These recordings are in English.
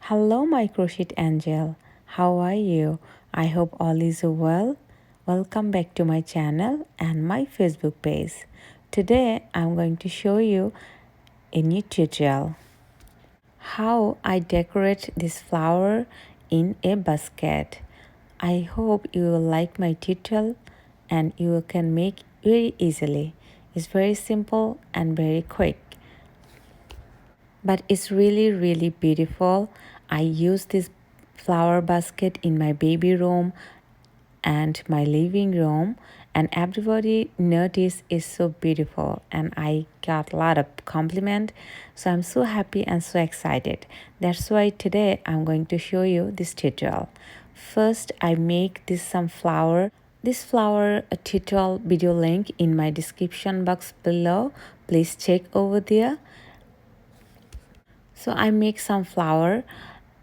Hello, my crochet angel. How are you? I hope all is well. Welcome back to my channel and my Facebook page. Today, I'm going to show you a new tutorial. How I decorate this flower in a basket. I hope you will like my tutorial and you can make very easily. It's very simple and very quick. But it's really beautiful. I use this flower basket in my baby room and my living room, and everybody noticed it's so beautiful, and I got a lot of compliment, so I'm so happy and so excited. That's why today I'm going to show you this tutorial. First, I make some flower. This flower tutorial video link in my description box below. Please check over there. So I make some flower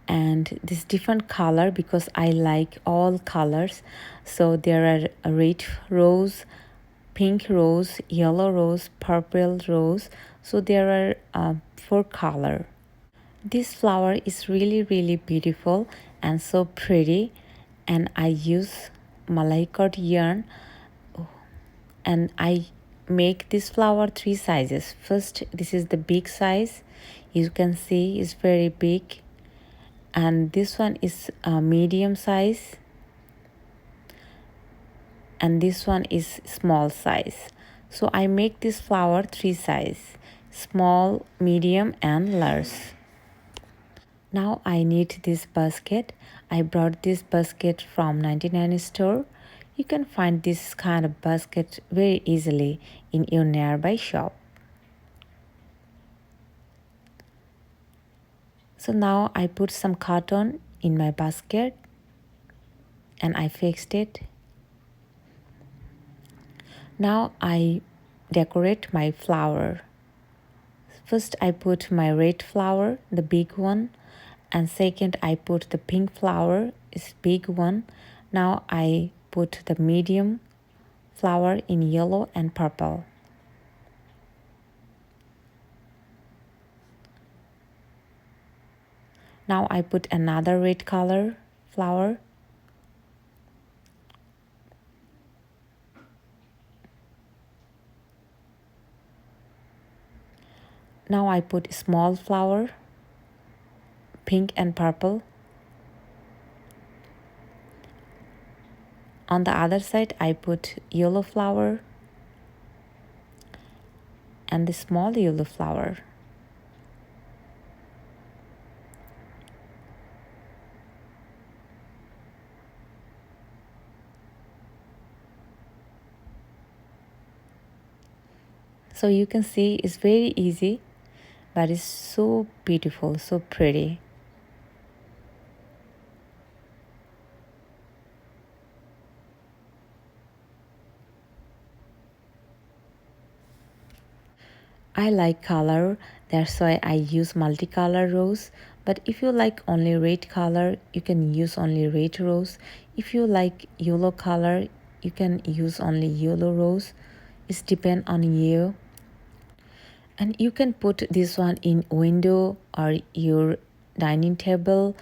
and this different color because I like all colors. So there are a red rose, pink rose, yellow rose, purple rose. So there are 4 color. This flower is really beautiful and so pretty, and I use malai cord yarn, and I make this flower 3 sizes. First, this is the big size. You can see it's very big, and this one is a medium size, and this one is small size. So I make this flower 3 size: small, medium and large. Now I need this basket. I brought this basket from 99 store. You can find this kind of basket very easily in your nearby shop. So now I put some cotton in my basket and I fixed it. Now I decorate my flower. First I put my red flower, the big one, and second I put the pink flower, is big one. Now I put the medium flower in yellow and purple. Now I put another red color flower. Now I put small flower, pink and purple. On the other side I put yellow flower and the small yellow flower. So you can see it's very easy, but it's so beautiful, so pretty. I like color, that's why I use multicolor rose. But if you like only red color, you can use only red rose. If you like yellow color, you can use only yellow rose. It depends on you. And you can put this one in window or your dining table,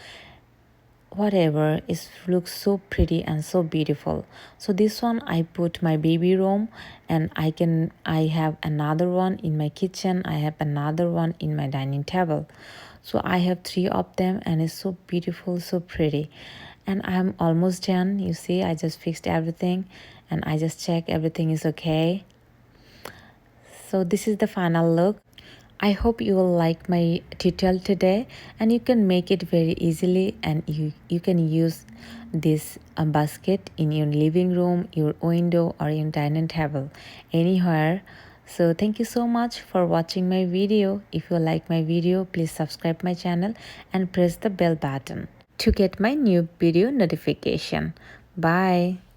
whatever. It looks so pretty and so beautiful. So this one I put my baby room, and I have another one in my kitchen. I have another one in my dining table. So I have 3 of them, and it's so beautiful, so pretty. And I'm almost done. You see, I just fixed everything and I just check everything is okay. So this is the final look. I hope you will like my tutorial today, and you can make it very easily, and you can use this basket in your living room, your window or your dining table, anywhere. So thank you so much for watching my video. If you like my video, please subscribe my channel and press the bell button to get my new video notification. Bye.